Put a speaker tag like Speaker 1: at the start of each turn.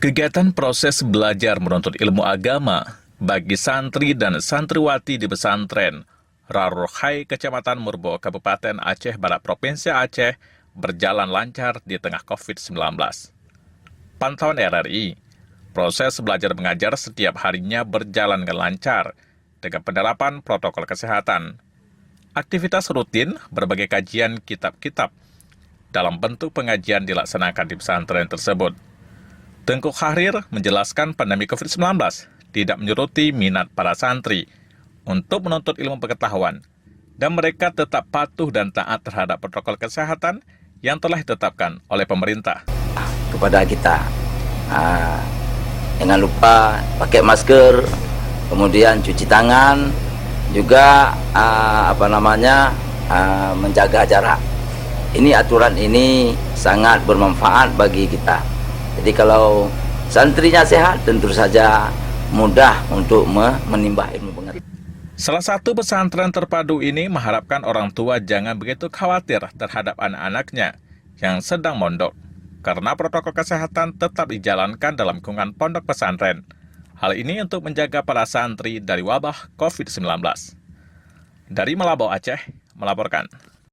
Speaker 1: Kegiatan proses belajar menuntut ilmu agama bagi santri dan santriwati di pesantren Rarrohai, Kecamatan Murbo, Kabupaten Aceh Barat, Provinsi Aceh, berjalan lancar di tengah COVID-19. Pantauan RRI, proses belajar mengajar setiap harinya berjalan dengan lancar dengan penerapan protokol kesehatan. Aktivitas rutin berbagai kajian kitab-kitab dalam bentuk pengajian dilaksanakan di pesantren tersebut. Tengku Khahrir menjelaskan pandemi COVID-19 tidak menyuruti minat para santri untuk menuntut ilmu pengetahuan, dan mereka tetap patuh dan taat terhadap protokol kesehatan yang telah ditetapkan oleh pemerintah.
Speaker 2: Kepada kita, jangan lupa pakai masker, kemudian cuci tangan, juga menjaga jarak. Ini aturan ini sangat bermanfaat bagi kita. Jadi kalau santrinya sehat, tentu saja mudah untuk menimba ilmu pengetahuan.
Speaker 1: Salah satu pesantren terpadu ini mengharapkan orang tua jangan begitu khawatir terhadap anak-anaknya yang sedang mondok, karena protokol kesehatan tetap dijalankan dalam lingkungan pondok pesantren. Hal ini untuk menjaga para santri dari wabah COVID-19. Dari Malabo, Aceh, melaporkan.